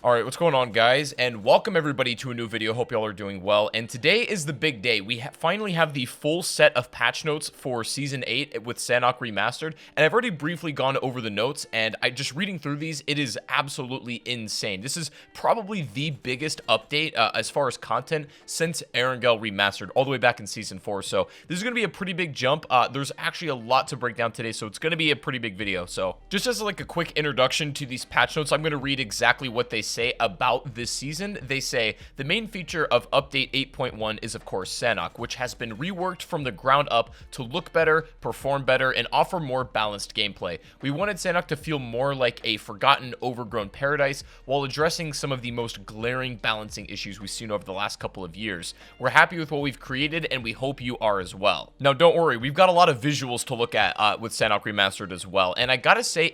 Alright, what's going on, guys? And welcome everybody to a new video. Hope y'all are doing well. And today is the big day. We finally have the full set of patch notes for Season 8 with Sanhok Remastered. And I've already briefly gone over the notes, and just reading through these, it is absolutely insane. This is probably the biggest update as far as content since Erangel Remastered, all the way back in Season 4. So this is going to be a pretty big jump. There's actually a lot to break down today, so it's going to be a pretty big video. So just as like a quick introduction to these patch notes, I'm going to read exactly what they say about this season. They say the main feature of update 8.1 is of course Sanhok, which has been reworked from the ground up to look better, perform better, and offer more balanced gameplay. We wanted Sanhok to feel more like a forgotten, overgrown paradise while addressing some of the most glaring balancing issues we've seen over the last couple of years. We're happy with what we've created, and we hope you are as well. Now don't worry, we've got a lot of visuals to look at with Sanhok Remastered as well, and I gotta say,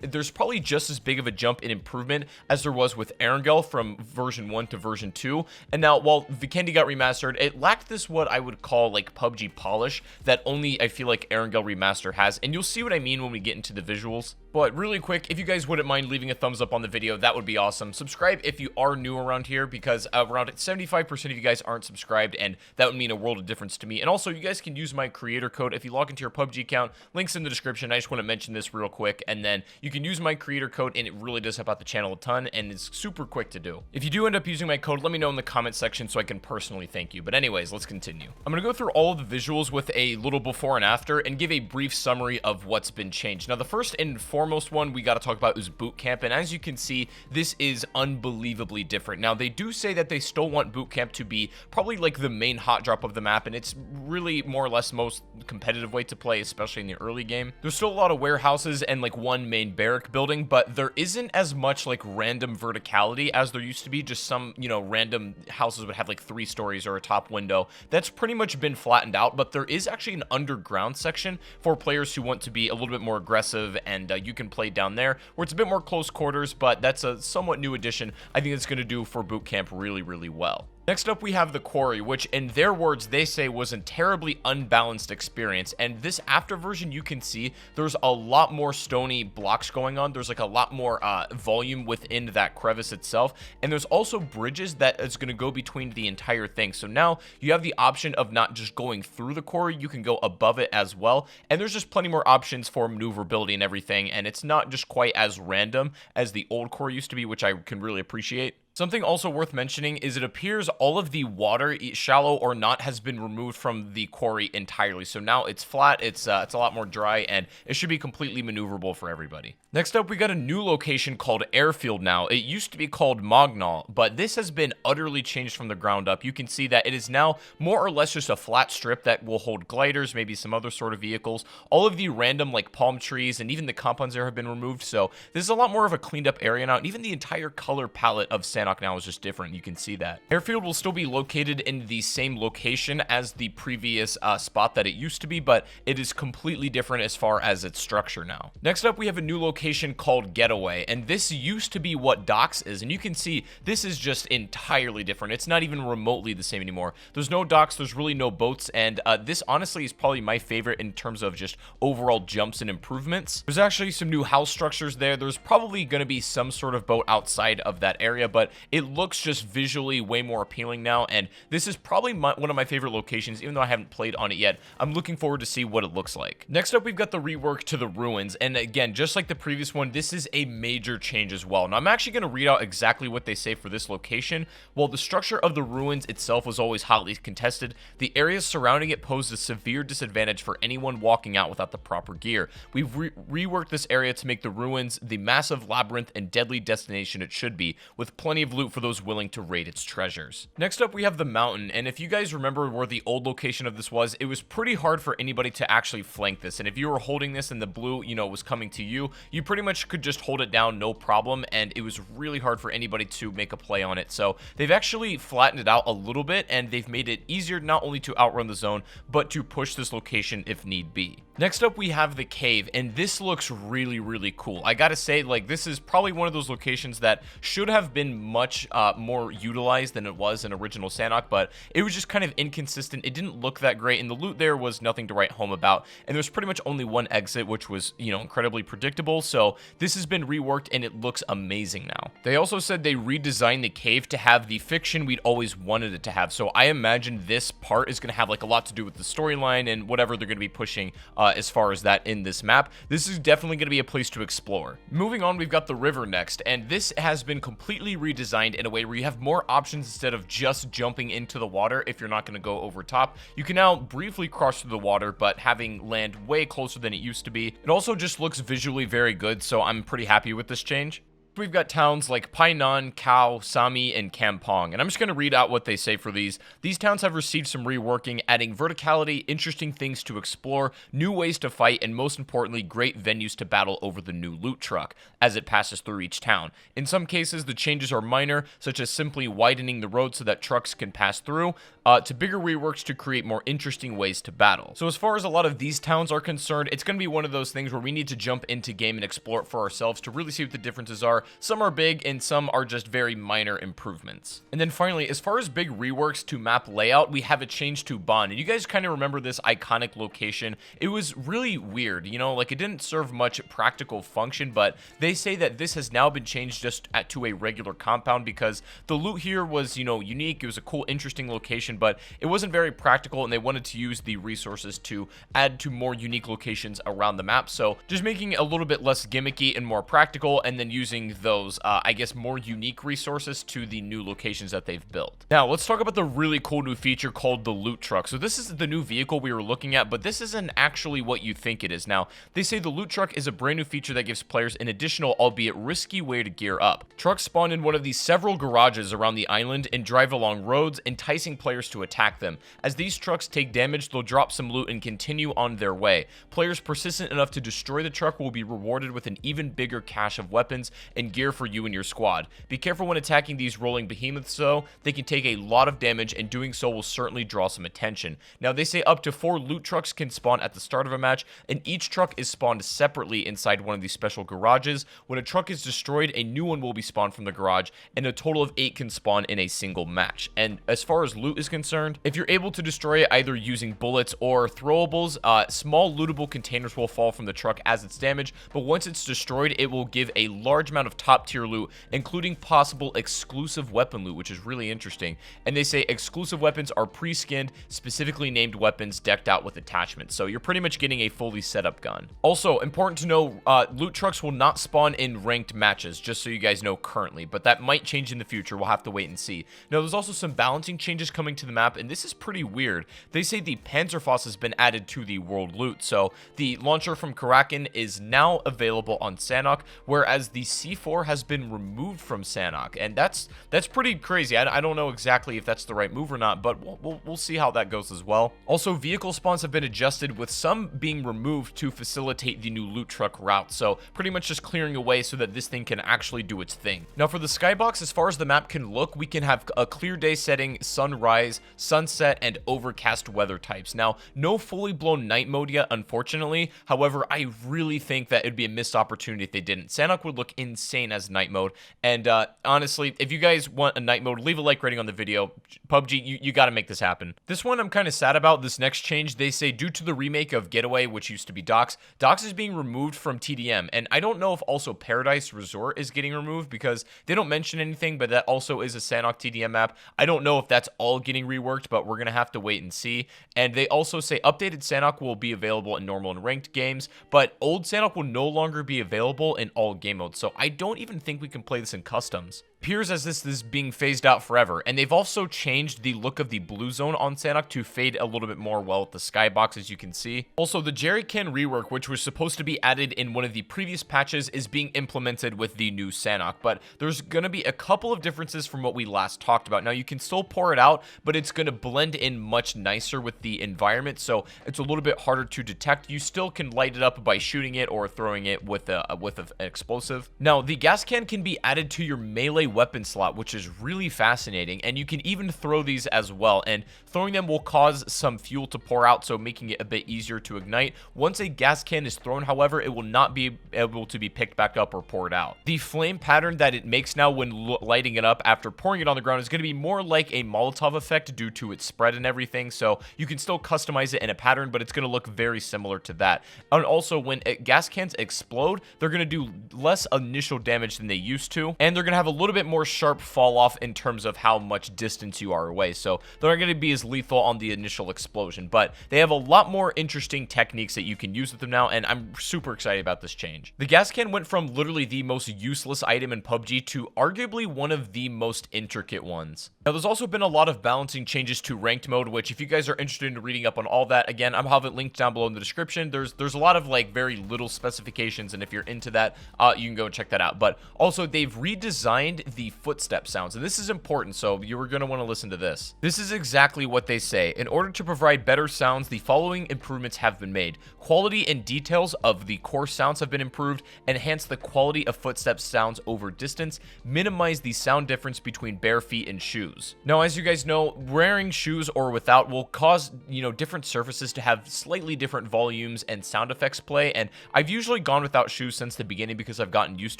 there's probably just as big of a jump in improvement as there was with Erangel from version 1 to version 2. And now, while Vikendi got remastered, it lacked this what I would call like PUBG polish that only I feel like Erangel Remaster has, and you'll see what I mean when we get into the visuals. But really quick, if you guys wouldn't mind leaving a thumbs up on the video, that would be awesome. Subscribe if you are new around here, because around 75% of you guys aren't subscribed, and that would mean a world of difference to me. And also, you guys can use my creator code if you log into your PUBG account. Links in the description. I just want to mention this real quick, and then you can use my creator code, and it really does help out the channel a ton, and it's super quick to do. If you do end up using my code, let me know in the comment section so I can personally thank you. But anyways, let's continue. I'm going to go through all of the visuals with a little before and after and give a brief summary of what's been changed. Now, the first and foremost one we got to talk about is Bootcamp, and as you can see, this is unbelievably different. Now, they do say that they still want Bootcamp to be probably like the main hot drop of the map, and it's really more or less most competitive way to play, especially in the early game. There's still a lot of warehouses and like one main barrack building, but there isn't as much like random verticality as there used to be. Just some, random houses would have like 3 stories or a top window. That's pretty much been flattened out, but there is actually an underground section for players who want to be a little bit more aggressive, and you can play down there where it's a bit more close quarters, but that's a somewhat new addition. I think it's going to do for Bootcamp really, really well. Next up, we have the Quarry, which in their words, they say was a terribly unbalanced experience. And this after version, you can see there's a lot more stony blocks going on. There's like a lot more volume within that crevice itself. And there's also bridges that is going to go between the entire thing. So now you have the option of not just going through the quarry, you can go above it as well. And there's just plenty more options for maneuverability and everything. And it's not just quite as random as the old Quarry used to be, which I can really appreciate. Something also worth mentioning is it appears all of the water, shallow or not, has been removed from the quarry entirely. So now it's flat, it's a lot more dry, and it should be completely maneuverable for everybody. Next up, we got a new location called Airfield now. It used to be called Mognal, but this has been utterly changed from the ground up. You can see that it is now more or less just a flat strip that will hold gliders, maybe some other sort of vehicles. All of the random like palm trees and even the compounds there have been removed. So this is a lot more of a cleaned up area now, and even the entire color palette of Sanhok now is just different. You can see that. Airfield will still be located in the same location as the previous spot that it used to be, but it is completely different as far as its structure now. Next up, we have a new location called Getaway, and this used to be what Docks is, and you can see this is just entirely different. It's not even remotely the same anymore. There's no docks, there's really no boats, and this honestly is probably my favorite in terms of just overall jumps and improvements. There's actually some new house structures there. There's probably going to be some sort of boat outside of that area, but it looks just visually way more appealing now, and this is probably one of my favorite locations. Even though I haven't played on it yet, I'm looking forward to see what it looks like. Next up, we've got the rework to the ruins, and again, just like the previous one, this is a major change as well. Now, I'm actually going to read out exactly what they say for this location. While the structure of the ruins itself was always hotly contested, the areas surrounding it posed a severe disadvantage for anyone walking out without the proper gear. We've reworked this area to make the ruins the massive labyrinth and deadly destination it should be, with plenty of loot for those willing to raid its treasures. Next up, we have the mountain, and if you guys remember where the old location of this was, it was pretty hard for anybody to actually flank this, and if you were holding this and the blue, was coming to you, you pretty much could just hold it down no problem, and it was really hard for anybody to make a play on it. So they've actually flattened it out a little bit, and they've made it easier not only to outrun the zone, but to push this location if need be. Next up, we have the cave, and this looks really, really cool. I gotta say, like, this is probably one of those locations that should have been much more utilized than it was in original Sanhok, but it was just kind of inconsistent. It didn't look that great, and the loot there was nothing to write home about, and there's pretty much only one exit, which was, you know, incredibly predictable. So this has been reworked, and it looks amazing now. They also said they redesigned the cave to have the fiction we'd always wanted it to have, so I imagine this part is going to have like a lot to do with the storyline and whatever they're going to be pushing as far as that in this map. This is definitely going to be a place to explore. Moving on, we've got the river next, and this has been completely redesigned in a way where you have more options. Instead of just jumping into the water if you're not going to go over top, you can now briefly cross through the water, but having land way closer than it used to be. It also just looks visually very good, so I'm pretty happy with this change. We've got towns like Painan, Khao, Sami, and Kampong, and I'm just going to read out what they say for these. These towns have received some reworking, adding verticality, interesting things to explore, new ways to fight, and most importantly, great venues to battle over the new loot truck as it passes through each town. In some cases, the changes are minor, such as simply widening the road so that trucks can pass through, to bigger reworks to create more interesting ways to battle. So as far as a lot of these towns are concerned, it's going to be one of those things where we need to jump into game and explore it for ourselves to really see what the differences are. Some are big and some are just very minor improvements. And then finally, as far as big reworks to map layout, we have a change to Bhan. And you guys kind of remember this iconic location. It was really weird, you know, like it didn't serve much practical function, but they say that this has now been changed just to a regular compound because the loot here was, you know, unique. It was a cool, interesting location, but it wasn't very practical, and they wanted to use the resources to add to more unique locations around the map. So just making it a little bit less gimmicky and more practical, and then using those, I guess, more unique resources to the new locations that they've built. Now, let's talk about the really cool new feature called the loot truck. So this is the new vehicle we were looking at, but this isn't actually what you think it is. Now, they say the loot truck is a brand new feature that gives players an additional, albeit risky, way to gear up. Trucks spawn in one of these several garages around the island and drive along roads, enticing players to attack them. As these trucks take damage, they'll drop some loot and continue on their way. Players persistent enough to destroy the truck will be rewarded with an even bigger cache of weapons and gear for you and your squad. Be careful when attacking these rolling behemoths though. They can take a lot of damage, and doing so will certainly draw some attention. Now, they say up to 4 loot trucks can spawn at the start of a match, and each truck is spawned separately inside one of these special garages. When a truck is destroyed, a new one will be spawned from the garage, and a total of 8 can spawn in a single match. And as far as loot is concerned, if you're able to destroy it either using bullets or throwables, small lootable containers will fall from the truck as it's damaged, but once it's destroyed, it will give a large amount of top tier loot, including possible exclusive weapon loot, which is really interesting. And they say exclusive weapons are pre-skinned, specifically named weapons decked out with attachments, so you're pretty much getting a fully set up gun. Also, important to know, loot trucks will not spawn in ranked matches, just so you guys know currently, but that might change in the future. We'll have to wait and see. Now, there's also some balancing changes coming to the map, and this is pretty weird. They say the Panzerfaust has been added to the world loot, so the launcher from Karakin is now available on Sanhok, whereas the C4 has been removed from Sanhok, and that's pretty crazy. I don't know exactly if that's the right move or not, but we'll see how that goes as well. Also, vehicle spawns have been adjusted, with some being removed to facilitate the new loot truck route, so pretty much just clearing away so that this thing can actually do its thing. Now, for the skybox, as far as the map can look, we can have a clear day setting, sunrise, sunset, and overcast weather types. Now, no fully blown night mode yet, unfortunately. However, I really think that it'd be a missed opportunity if they didn't. Sanhok would look insane as night mode, and honestly, if you guys want a night mode, leave a like rating on the video. PUBG, you gotta make this happen. This one I'm kind of sad about. This next change, they say due to the remake of Getaway, which used to be Docks is being removed from TDM, and I don't know if also Paradise Resort is getting removed because they don't mention anything, but that also is a Sanhok TDM map. I don't know if that's all getting reworked, but we're gonna have to wait and see. And they also say updated Sanhok will be available in normal and ranked games, but old Sanhok will no longer be available in all game modes, so I don't even think we can play this in customs. Appears as this is being phased out forever, and they've also changed the look of the blue zone on Sanhok to fade a little bit more well with the skybox, as you can see. Also, the jerrycan rework, which was supposed to be added in one of the previous patches, is being implemented with the new Sanhok, but there's gonna be a couple of differences from what we last talked about. Now, you can still pour it out, but it's gonna blend in much nicer with the environment, so it's a little bit harder to detect. You still can light it up by shooting it or throwing it with an explosive. Now, the gas can be added to your melee weapon slot, which is really fascinating, and you can even throw these as well, and throwing them will cause some fuel to pour out, so making it a bit easier to ignite. Once a gas can is thrown, however, it will not be able to be picked back up or poured out. The flame pattern that it makes now when lighting it up after pouring it on the ground is going to be more like a Molotov effect due to its spread and everything, so you can still customize it in a pattern, but it's going to look very similar to that. And also, when gas cans explode, they're going to do less initial damage than they used to, and they're going to have a little bit more sharp fall off in terms of how much distance you are away, so they're not going to be as lethal on the initial explosion, but they have a lot more interesting techniques that you can use with them now, and I'm super excited about this change. The gas can went from literally the most useless item in PUBG to arguably one of the most intricate ones. Now, there's also been a lot of balancing changes to ranked mode, which if you guys are interested in reading up on all that, again, I'll have it linked down below in the description. There's a lot of like very little specifications, and if you're into that, you can go and check that out. But also, they've redesigned the footstep sounds, and this is important, so you're going to want to listen to this. This is exactly what they say. In order to provide better sounds, the following improvements have been made. Quality and details of the core sounds have been improved, enhance the quality of footstep sounds over distance, minimize the sound difference between bare feet and shoes. Now, as you guys know, wearing shoes or without will cause, different surfaces to have slightly different volumes and sound effects play, and I've usually gone without shoes since the beginning because I've gotten used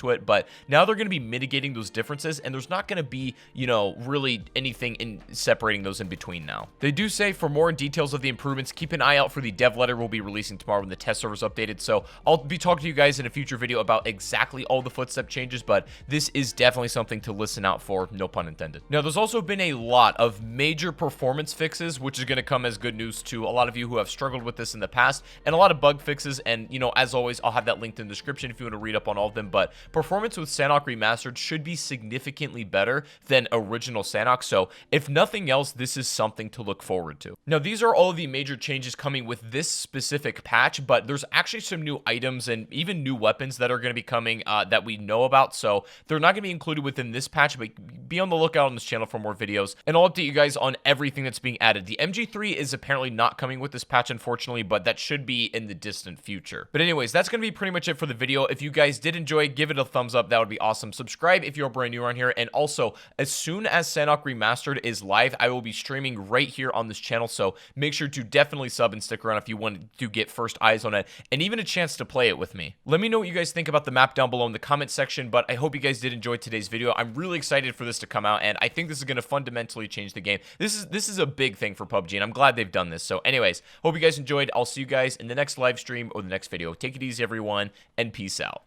to it, but now they're going to be mitigating those differences, and there's not going to be, really anything in separating those in between now. They do say for more details of the improvements, keep an eye out for the dev letter we'll be releasing tomorrow when the test server's updated, so I'll be talking to you guys in a future video about exactly all the footstep changes, but this is definitely something to listen out for, no pun intended. Now, there's also been a lot of major performance fixes, which is going to come as good news to a lot of you who have struggled with this in the past, and a lot of bug fixes, and as always, I'll have that linked in the description if you want to read up on all of them, but performance with Sanhok Remastered should be significantly better than original Sanhok, so if nothing else, this is something to look forward to. Now, these are all of the major changes coming with this specific patch, but there's actually some new items and even new weapons that are going to be coming that we know about, so they're not going to be included within this patch, but be on the lookout on this channel for more videos, and I'll update you guys on everything that's being added. The MG3 is apparently not coming with this patch, unfortunately, but that should be in the distant future. But anyways, that's going to be pretty much it for the video. If you guys did enjoy, give it a thumbs up. That would be awesome. Subscribe if you're brand new around here, and also, as soon as Sanhok Remastered is live, I will be streaming right here on this channel, so make sure to definitely sub and stick around if you want to get first eyes on it, and even a chance to play it with me. Let me know what you guys think about the map down below in the comment section, but I hope you guys did enjoy today's video. I'm really excited for this to come out, and I think this is going to fundamentally change the game. This is a big thing for PUBG, and I'm glad they've done this. So anyways, hope you guys enjoyed. I'll see you guys in the next live stream or the next video. Take it easy, everyone, and peace out.